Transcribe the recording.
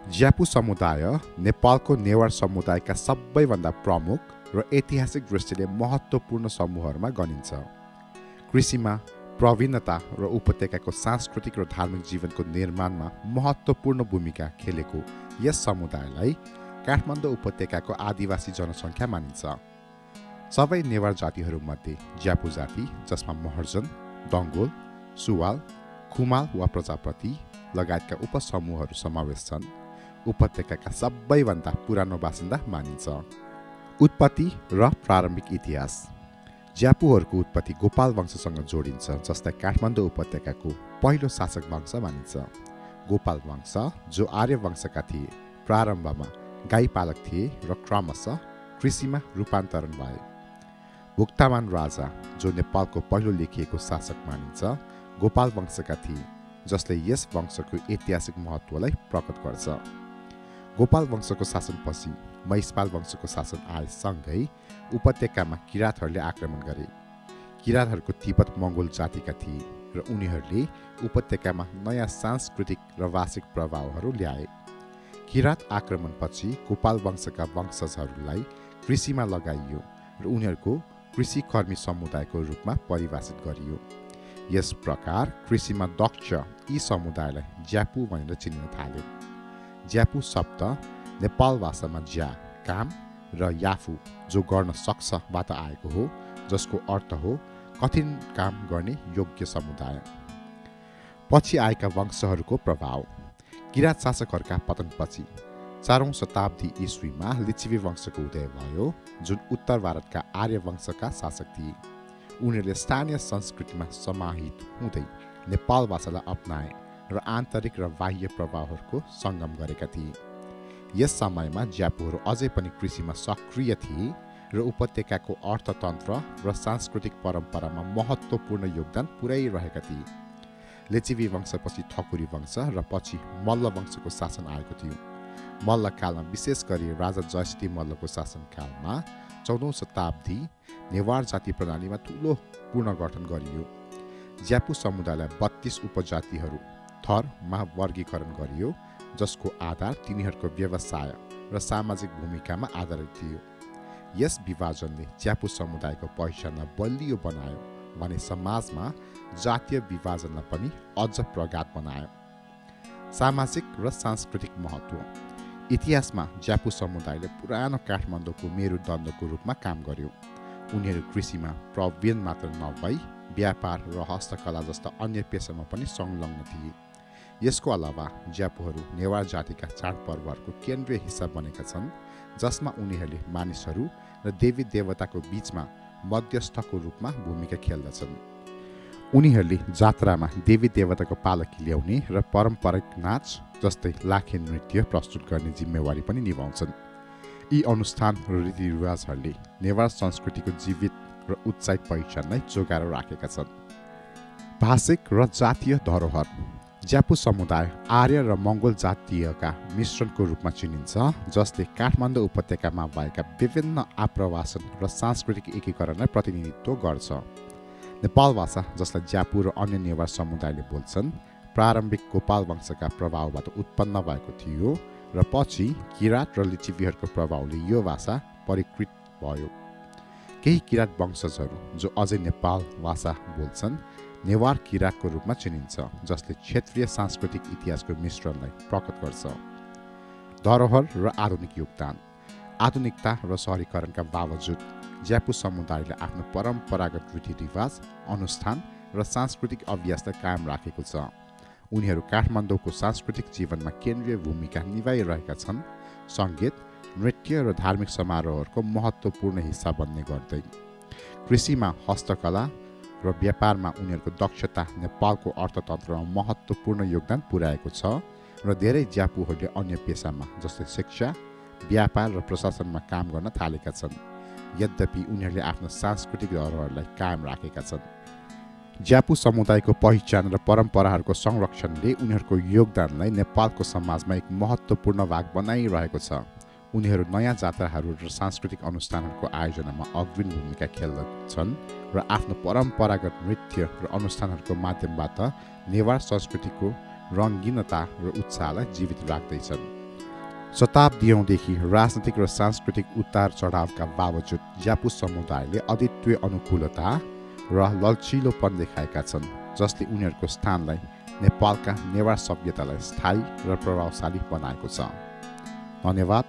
ज्यापु समुदाय नेपालको नेवार समुदायका सबैभन्दा प्रमुख र ऐतिहासिक दृष्टिले महत्त्वपूर्ण समूहहरूमा गनिन्छ। कृषिमा प्रवीणता र उपत्यकाको सांस्कृतिक र धार्मिक जीवनको निर्माणमा महत्त्वपूर्ण भूमिका खेलेको यस समुदायलाई काठमाडौँ उपत्यकाको आदिवासी जनसङ्ख्या मानिन्छ। सबै नेवार जातिहरूमध्ये ज्यापु जाति, जसमा महर्जन, डङ्गोल, सुवाल, खुमाल वा प्रजापति लगायतका उपसमूहहरू समावेश छन्, उपत्यकाका सबैभन्दा पुरानो बासिन्दा मानिन्छ। उत्पत्ति र प्रारम्भिक इतिहास। ज्यापुहरूको उत्पत्ति गोपाल वंशसँग जोडिन्छ, जसलाई काठमाडौँ उपत्यकाको पहिलो शासक वंश मानिन्छ। गोपाल वंश, जो आर्य वंशका थिए, प्रारम्भमा गाई पालक थिए र क्रमशः कृषिमा रूपान्तरण भए। भुक्तामान राजा, जो नेपालको पहिलो लेखिएको शासक मानिन्छ, गोपाल वंशका थिए, जसले यस वंशको ऐतिहासिक महत्त्वलाई प्रकट गर्छ। गोपाल वंशको शासनपछि महिषपाल वंशको शासन आएसँगै उपत्यकामा किराँतहरूले आक्रमण गरे। किराँतहरूको तिब्बत मङ्गोल जातिका थिए र उनीहरूले उपत्यकामा नयाँ सांस्कृतिक र भाषिक प्रभावहरू ल्याए। किराँत आक्रमणपछि गोपाल वंशका वंशजहरूलाई कृषिमा लगाइयो र उनीहरूको कृषिकर्मी समुदायको रूपमा परिभाषित गरियो। यस प्रकार कृषिमा दक्ष यी समुदायलाई ज्यापु भनेर चिनिन थाल्यो। ज्यापु शब्द नेपाल भाषामा ज्या काम र याफु जो गर्न सक्छ बाट आएको हो, जसको अर्थ हो कठिन काम गर्ने योग्य समुदाय। पछि आएका वंशहरूको प्रभाव। किराँत शासकहरूका पतनपछि 4औं शताब्दी इस्वीमा लिच्छवी वंशको उदय भयो, जुन उत्तर भारतका आर्य वंशका शासक थिए। उनीहरूले स्थानीय संस्कृतिमा समाहित हुँदै नेपाल भाषालाई अपनाए र आन्तरिक र बाह्य प्रभावहरूको सङ्गम गरेका थिए। यस समयमा ज्यापुहरू अझै पनि कृषिमा सक्रिय थिए र उपत्यकाको अर्थतन्त्र र सांस्कृतिक परम्परामा महत्त्वपूर्ण योगदान पुर्याइरहेका थिए। लिच्छवी वंशपछि ठकुरी वंश र पछि मल्ल वंशको शासन आएको थियो। मल्लकालमा, विशेष गरी राजा जयसिंह मल्लको शासनकालमा 14औं शताब्दी नेवार जाति प्रणालीमा ठुलो पुनर्गठन गरियो। ज्यापु समुदायलाई 32 उपजातिहरू थरमा वर्गीकरण गरियो, जसको आधार तिनीहरूको व्यवसाय र सामाजिक भूमिकामा आधारित थियो। यस विभाजनले ज्यापु समुदायको पहिचानलाई बलियो बनायो भने समाजमा जातीय विभाजनलाई पनि अझ प्रगाढ बनायो। सामाजिक र सांस्कृतिक महत्त्व। इतिहासमा ज्यापु समुदायले पुरानो काठमाडौँको मेरुदण्डको रूपमा काम गर्यो। उनीहरू कृषिमा प्रवीण मात्र नभई व्यापार र हस्तकला जस्ता अन्य पेसामा पनि संलग्न थिए। यसको अलावा ज्यापुहरू नेवार जातिका चाडपर्वहरूको केन्द्रीय हिस्सा बनेका छन्, जसमा उनीहरूले मानिसहरू र देवी देवताको बीचमा मध्यस्थको रूपमा भूमिका खेल्दछन्। उनीहरूले जात्रामा देवी देवताको पालकी ल्याउने र पारम्परिक नाच जस्तै लाखे नृत्य प्रस्तुत गर्ने जिम्मेवारी पनि निभाउँछन्। यी अनुष्ठान र रीतिरिवाजहरूले नेवार संस्कृतिको जीवित र उत्साहित पहिचानलाई जोगाएर राखेका छन्। भाषिक र जातीय धरोहर। ज्यापु समुदाय आर्य र मङ्गोल जातीयका मिश्रणको रूपमा चिनिन्छ, जसले काठमाडौँ उपत्यकामा भएका विभिन्न आप्रवासन र सांस्कृतिक एकीकरणलाई प्रतिनिधित्व गर्छ। नेपाल भाषा, जसलाई ज्यापु र अन्य नेवार समुदायले बोल्छन्, प्रारम्भिक गोपाल वंशका प्रभावबाट उत्पन्न भएको थियो र पछि किराँत र लिच्छवीहरूको प्रभावले यो भाषा परिष्कृत भयो। केही किराँत वंशजहरू जो अझै नेपाल भाषा बोल्छन् नेवार किराँतको रूपमा चिनिन्छ, जसले क्षेत्रीय सांस्कृतिक इतिहासको मिश्रणलाई प्रकट गर्छ। धरोहर र आधुनिक योगदान। आधुनिकता र सहरीकरणका बावजुद ज्यापु समुदायले आफ्नो परम्परागत रीतिरिवाज, अनुष्ठान र सांस्कृतिक अभ्यासलाई कायम राखेको छ। उनीहरू काठमाडौँको सांस्कृतिक जीवनमा केन्द्रीय भूमिका निभाइरहेका छन्, सङ्गीत, नृत्य र धार्मिक समारोहहरूको महत्त्वपूर्ण हिस्सा बन्ने गर्दै। कृषिमा हस्तकला र व्यापारमा उनीहरूको दक्षता नेपालको अर्थतन्त्रमा महत्त्वपूर्ण योगदान पुर्याएको छ र धेरै ज्यापुहरूले अन्य पेसामा जस्तै शिक्षा, व्यापार र प्रशासनमा काम गर्न थालेका छन्। यद्यपि उनीहरूले आफ्नो सांस्कृतिक धरोहरलाई कायम राखेका छन्। ज्यापु समुदायको पहिचान र परम्पराहरूको संरक्षणले उनीहरूको योगदानलाई नेपालको समाजमा एक महत्त्वपूर्ण भाग बनाइरहेको छ। उनीहरू नयाँ जात्राहरू र सांस्कृतिक अनुष्ठानहरूको आयोजनामा अग्रणी भूमिका खेल्दछन् र आफ्नो परम्परागत नृत्य र अनुष्ठानहरूको माध्यमबाट नेवार संस्कृतिको रङ्गीनता र उत्साहलाई जीवित राख्दैछन्। शताब्दीौँदेखि राजनीतिक र सांस्कृतिक उतार चढावका बावजुद ज्यापु समुदायले अद्वितीय अनुकूलता र लचिलोपन देखाएका छन्, जसले उनीहरूको स्थानलाई नेपालका नेवार सभ्यतालाई स्थायी र प्रभावशाली बनाएको छ। धन्यवाद।